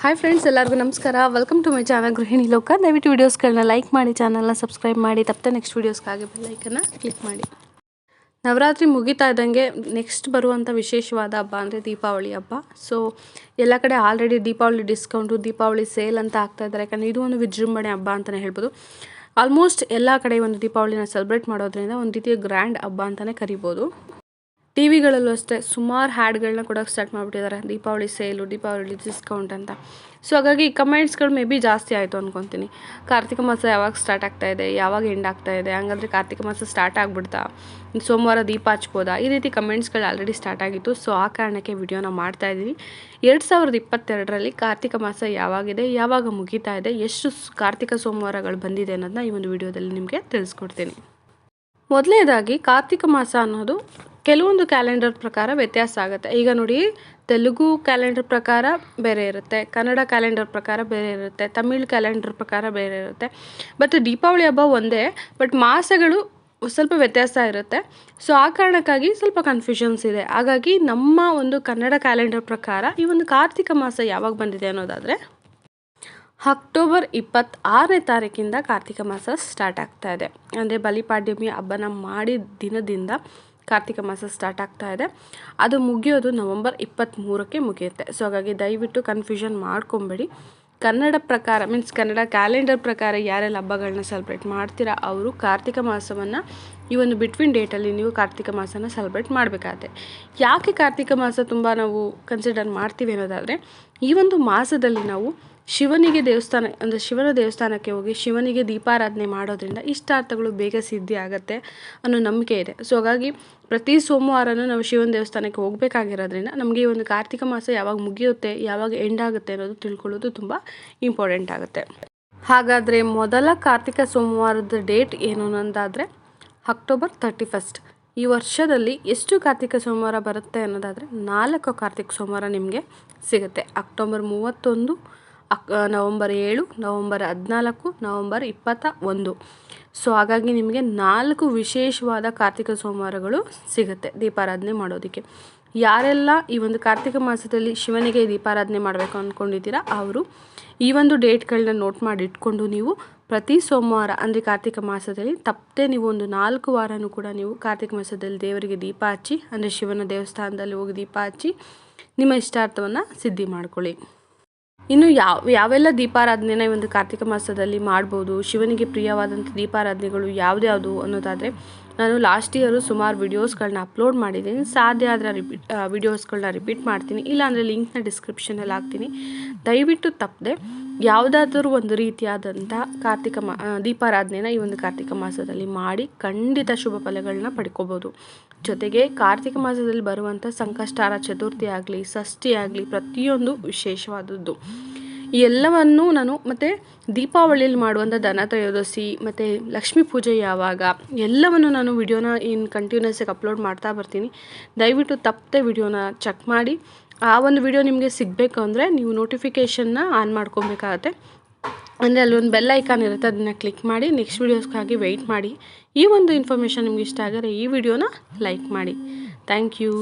Hi friends, ಎಲ್ಲರಿಗೂ ನಮಸ್ಕಾರ. Welcome to my channel ಗೃಹಿಣಿ ಲೋಕ. ದಯವಿಟ್ಟು ವೀಡಿಯೋಸ್ಗಳನ್ನ ಲೈಕ್ ಮಾಡಿ, ಚಾನಲ್ನ ಸಬ್ಸ್ಕ್ರೈಬ್ ಮಾಡಿ, ತಪ್ಪದೆ ನೆಕ್ಸ್ಟ್ ವೀಡಿಯೋಸ್ಗಾಗಿ ಬೆಲ್ಲೈಕನ್ನ ಕ್ಲಿಕ್ ಮಾಡಿ. ನವರಾತ್ರಿ ಮುಗಿತಾ ಇದ್ದಂಗೆ ನೆಕ್ಸ್ಟ್ ಬರುವಂಥ ವಿಶೇಷವಾದ ಹಬ್ಬ ಅಂದರೆ ದೀಪಾವಳಿ ಹಬ್ಬ. ಸೊ ಎಲ್ಲ ಕಡೆ already Deepavali discount, Deepavali sale ಅಂತ ಆಗ್ತಾಯಿದ್ದಾರೆ. ಯಾಕಂದರೆ ಇದು ಒಂದು ವಿಜೃಂಭಣೆ ಹಬ್ಬ ಅಂತಲೇ ಹೇಳ್ಬೋದು. ಆಲ್ಮೋಸ್ಟ್ ಎಲ್ಲ ಕಡೆ ಒಂದು ದೀಪಾವಳಿನ ಸೆಲೆಬ್ರೇಟ್ ಮಾಡೋದ್ರಿಂದ ಒಂದು ರೀತಿಯ ಗ್ರ್ಯಾಂಡ್ ಹಬ್ಬ ಅಂತಲೇ ಕರಿಬೋದು. ಟಿ ವಿಗಳಲ್ಲೂ ಅಷ್ಟೇ ಸುಮಾರು ಹ್ಯಾಡ್ಗಳನ್ನ ಕೊಡೋಕ್ಕೆ ಸ್ಟಾರ್ಟ್ ಮಾಡಿಬಿಟ್ಟಿದ್ದಾರೆ, ದೀಪಾವಳಿ ಸೇಲು, ದೀಪಾವಳಿ ಡಿಸ್ಕೌಂಟ್ ಅಂತ. ಸೊ ಹಾಗಾಗಿ ಕಮೆಂಟ್ಸ್ಗಳು ಮೇ ಬಿ ಜಾಸ್ತಿ ಆಯಿತು ಅಂದ್ಕೊತೀನಿ. ಕಾರ್ತಿಕ ಮಾಸ ಯಾವಾಗ ಸ್ಟಾರ್ಟ್ ಆಗ್ತಾಯಿದೆ, ಯಾವಾಗ ಎಂಡ್ ಆಗ್ತಾಯಿದೆ, ಹಂಗಂದರೆ ಕಾರ್ತಿಕ ಮಾಸ ಸ್ಟಾರ್ಟ್ ಆಗಿಬಿಡ್ತಾ, ಸೋಮವಾರ ದೀಪ ಹಚ್ಬೋದಾ, ಈ ರೀತಿ ಕಮೆಂಟ್ಸ್ಗಳು ಆಲ್ರೆಡಿ ಸ್ಟಾರ್ಟ್ ಆಗಿತ್ತು. ಸೊ ಆ ಕಾರಣಕ್ಕೆ ವಿಡಿಯೋನ ಮಾಡ್ತಾಯಿದ್ದೀನಿ. 2022ರಲ್ಲಿ ಕಾರ್ತಿಕ ಮಾಸ ಯಾವಾಗಿದೆ, ಯಾವಾಗ ಮುಗೀತಾ ಇದೆ, ಎಷ್ಟು ಕಾರ್ತಿಕ ಸೋಮವಾರಗಳು ಬಂದಿದೆ ಅನ್ನೋದನ್ನ ಈ ಒಂದು ವಿಡಿಯೋದಲ್ಲಿ ನಿಮಗೆ ತಿಳಿಸ್ಕೊಡ್ತೀನಿ. ಮೊದಲನೇದಾಗಿ ಕಾರ್ತಿಕ ಮಾಸ ಅನ್ನೋದು ಕೆಲವೊಂದು ಕ್ಯಾಲೆಂಡರ್ ಪ್ರಕಾರ ವ್ಯತ್ಯಾಸ ಆಗುತ್ತೆ. ಈಗ ನೋಡಿ, ತೆಲುಗು ಕ್ಯಾಲೆಂಡರ್ ಪ್ರಕಾರ ಬೇರೆ ಇರುತ್ತೆ, ಕನ್ನಡ ಕ್ಯಾಲೆಂಡರ್ ಪ್ರಕಾರ ಬೇರೆ ಇರುತ್ತೆ, ತಮಿಳ್ ಕ್ಯಾಲೆಂಡರ್ ಪ್ರಕಾರ ಬೇರೆ ಇರುತ್ತೆ. ಬಟ್ ದೀಪಾವಳಿ ಹಬ್ಬ ಒಂದೇ, ಬಟ್ ಮಾಸಗಳು ಸ್ವಲ್ಪ ವ್ಯತ್ಯಾಸ ಇರುತ್ತೆ. ಸೊ ಆ ಕಾರಣಕ್ಕಾಗಿ ಸ್ವಲ್ಪ ಕನ್ಫ್ಯೂಷನ್ಸ್ ಇದೆ. ಹಾಗಾಗಿ ನಮ್ಮ ಒಂದು ಕನ್ನಡ ಕ್ಯಾಲೆಂಡರ್ ಪ್ರಕಾರ ಈ ಒಂದು ಕಾರ್ತಿಕ ಮಾಸ ಯಾವಾಗ ಬಂದಿದೆ ಅನ್ನೋದಾದರೆ ಅಕ್ಟೋಬರ್ 26ನೇ ತಾರೀಕಿಂದ ಕಾರ್ತಿಕ ಮಾಸ ಸ್ಟಾರ್ಟ್ ಆಗ್ತಾ ಇದೆ. ಅಂದರೆ ಬಲಿಪಾಡ್ಯಮಿ ಹಬ್ಬನ ಮಾಡಿದ ದಿನದಿಂದ ಕಾರ್ತಿಕ ಮಾಸ ಸ್ಟಾರ್ಟ್ ಆಗ್ತಾ ಇದೆ. ಅದು ಮುಗಿಯೋದು ನವೆಂಬರ್ 23ಕ್ಕೆ ಮುಗಿಯುತ್ತೆ. ಸೊ ಹಾಗಾಗಿ ದಯವಿಟ್ಟು ಕನ್ಫ್ಯೂಷನ್ ಮಾಡ್ಕೊಬೇಡಿ. ಕನ್ನಡ ಪ್ರಕಾರ ಮೀನ್ಸ್ ಕನ್ನಡ ಕ್ಯಾಲೆಂಡರ್ ಪ್ರಕಾರ ಯಾರೆಲ್ಲ ಹಬ್ಬಗಳನ್ನ ಸೆಲೆಬ್ರೇಟ್ ಮಾಡ್ತೀರಾ ಅವರು ಕಾರ್ತಿಕ ಮಾಸವನ್ನು ಈ ಒಂದು ಬಿಟ್ವೀನ್ ಡೇಟಲ್ಲಿ ನೀವು ಕಾರ್ತಿಕ ಮಾಸನ ಸೆಲೆಬ್ರೇಟ್ ಮಾಡಬೇಕಾಗುತ್ತೆ. ಯಾಕೆ ಕಾರ್ತಿಕ ಮಾಸ ತುಂಬ ನಾವು ಕನ್ಸಿಡರ್ ಮಾಡ್ತೀವಿ ಅನ್ನೋದಾದರೆ, ಈ ಒಂದು ಮಾಸದಲ್ಲಿ ನಾವು ಶಿವನಿಗೆ ಶಿವನ ದೇವಸ್ಥಾನಕ್ಕೆ ಹೋಗಿ ಶಿವನಿಗೆ ದೀಪಾರಾಧನೆ ಮಾಡೋದ್ರಿಂದ ಇಷ್ಟಾರ್ಥಗಳು ಬೇಗ ಸಿದ್ಧಿ ಆಗುತ್ತೆ ಅನ್ನೋ ನಂಬಿಕೆ ಇದೆ. ಸೊ ಹಾಗಾಗಿ ಪ್ರತಿ ಸೋಮವಾರನೂ ನಾವು ಶಿವನ ದೇವಸ್ಥಾನಕ್ಕೆ ಹೋಗಬೇಕಾಗಿರೋದ್ರಿಂದ ನಮಗೆ ಈ ಒಂದು ಕಾರ್ತಿಕ ಮಾಸ ಯಾವಾಗ ಮುಗಿಯುತ್ತೆ, ಯಾವಾಗ ಎಂಡ್ ಆಗುತ್ತೆ ಅನ್ನೋದು ತಿಳ್ಕೊಳ್ಳೋದು ತುಂಬ ಇಂಪಾರ್ಟೆಂಟ್ ಆಗುತ್ತೆ. ಹಾಗಾದರೆ ಮೊದಲ ಕಾರ್ತಿಕ ಸೋಮವಾರದ ಡೇಟ್ ಏನು ಅನ್ನೋದಾದರೆ ಅಕ್ಟೋಬರ್ 31. ಈ ವರ್ಷದಲ್ಲಿ ಎಷ್ಟು ಕಾರ್ತಿಕ ಸೋಮವಾರ ಬರುತ್ತೆ ಅನ್ನೋದಾದರೆ 4 ಕಾರ್ತಿಕ ಸೋಮವಾರ ನಿಮಗೆ ಸಿಗುತ್ತೆ. October 31, November 7, November 14, November 21. So ಹಾಗಾಗಿ ನಿಮಗೆ 4 ವಿಶೇಷವಾದ ಕಾರ್ತಿಕ ಸೋಮವಾರಗಳು ಸಿಗುತ್ತೆ ದೀಪಾರಾಧನೆ ಮಾಡೋದಕ್ಕೆ. ಯಾರೆಲ್ಲ ಈ ಒಂದು ಕಾರ್ತಿಕ ಮಾಸದಲ್ಲಿ ಶಿವನಿಗೆ ದೀಪಾರಾಧನೆ ಮಾಡಬೇಕು ಅಂದ್ಕೊಂಡಿದ್ದೀರಾ ಅವರು ಈ ಒಂದು ಡೇಟ್ಗಳನ್ನ ನೋಟ್ ಮಾಡಿ ಇಟ್ಕೊಂಡು ನೀವು ಪ್ರತಿ ಸೋಮವಾರ ಅಂದರೆ ಕಾರ್ತಿಕ ಮಾಸದಲ್ಲಿ ತಪ್ಪದೆ ನೀವು ಒಂದು 4 ವಾರನೂ ಕೂಡ ನೀವು ಕಾರ್ತಿಕ ಮಾಸದಲ್ಲಿ ದೇವರಿಗೆ ದೀಪ ಹಚ್ಚಿ, ಅಂದರೆ ಶಿವನ ದೇವಸ್ಥಾನದಲ್ಲಿ ಹೋಗಿ ದೀಪ ಹಚ್ಚಿ ನಿಮ್ಮ ಇಷ್ಟಾರ್ಥವನ್ನು ಸಿದ್ಧಿ ಮಾಡ್ಕೊಳ್ಳಿ. ಇನ್ನು ಯಾವೆಲ್ಲ ದೀಪಾರಾಧನೆನ ಈ ಒಂದು ಕಾರ್ತಿಕ ಮಾಸದಲ್ಲಿ ಮಾಡ್ಬೋದು, ಶಿವನಿಗೆ ಪ್ರಿಯವಾದಂಥ ದೀಪಾರಾಧನೆಗಳು ಯಾವ್ದ್ಯಾವುದು ಅನ್ನೋದಾದರೆ ನಾನು ಲಾಸ್ಟ್ ಇಯರು ಸುಮಾರು ವಿಡಿಯೋಸ್ಗಳನ್ನ ಅಪ್ಲೋಡ್ ಮಾಡಿದ್ದೀನಿ. ಸಾಧ್ಯ ಆದರೆ ವಿಡಿಯೋಸ್ಗಳನ್ನ ರಿಪೀಟ್ ಮಾಡ್ತೀನಿ, ಇಲ್ಲಾಂದರೆ ಲಿಂಕ್ನ ಡಿಸ್ಕ್ರಿಪ್ಷನಲ್ಲಿ ಹಾಕ್ತೀನಿ. ದಯವಿಟ್ಟು ತಪ್ಪದೆ ಯಾವುದಾದ್ರೂ ಒಂದು ರೀತಿಯಾದಂಥ ದೀಪಾರಾಧನೆನ ಈ ಒಂದು ಕಾರ್ತಿಕ ಮಾಸದಲ್ಲಿ ಮಾಡಿ ಖಂಡಿತ ಶುಭ ಫಲಗಳನ್ನ ಪಡ್ಕೋಬೋದು. ಜೊತೆಗೆ ಕಾರ್ತಿಕ ಮಾಸದಲ್ಲಿ ಬರುವಂಥ ಸಂಕಷ್ಟಾರ ಚತುರ್ಥಿ ಆಗಲಿ, ಷಷ್ಠಿ ಆಗಲಿ ಪ್ರತಿಯೊಂದು ವಿಶೇಷವಾದದ್ದು. ಈ ಎಲ್ಲವನ್ನು ನಾನು ಮತ್ತು ದೀಪಾವಳಿಯಲ್ಲಿ ಮಾಡುವಂಥ ಧನತ್ರಯೋದಶಿ ಮತ್ತು ಲಕ್ಷ್ಮೀ ಪೂಜೆ ಯಾವಾಗ ಎಲ್ಲವನ್ನು ನಾನು ವಿಡಿಯೋನ ಕಂಟಿನ್ಯೂಸ್ ಆಗಿ ಅಪ್ಲೋಡ್ ಮಾಡ್ತಾ ಬರ್ತೀನಿ. ದಯವಿಟ್ಟು ತಪ್ಪದೆ ವಿಡಿಯೋನ ಚೆಕ್ ಮಾಡಿ. ಆ ಒಂದು ವಿಡಿಯೋ ನಿಮಗೆ ಸಿಗಬೇಕು ಅಂದರೆ ನೀವು ನೋಟಿಫಿಕೇಷನ್ನ ಆನ್ ಮಾಡ್ಕೊಬೇಕಾಗತ್ತೆ. ಅಂದರೆ ಅಲ್ಲೊಂದು ಬೆಲ್ ಐಕಾನ್ ಇರುತ್ತೆ, ಅದನ್ನು ಕ್ಲಿಕ್ ಮಾಡಿ ನೆಕ್ಸ್ಟ್ ವೀಡಿಯೋಸ್ಗಾಗಿ ವೆಯ್ಟ್ ಮಾಡಿ. ಈ ಒಂದು ಇನ್ಫಾರ್ಮೇಷನ್ ನಿಮ್ಗೆ ಇಷ್ಟ ಆಗಿದ್ರೆ ಈ ವಿಡಿಯೋನ ಲೈಕ್ ಮಾಡಿ. Thank you.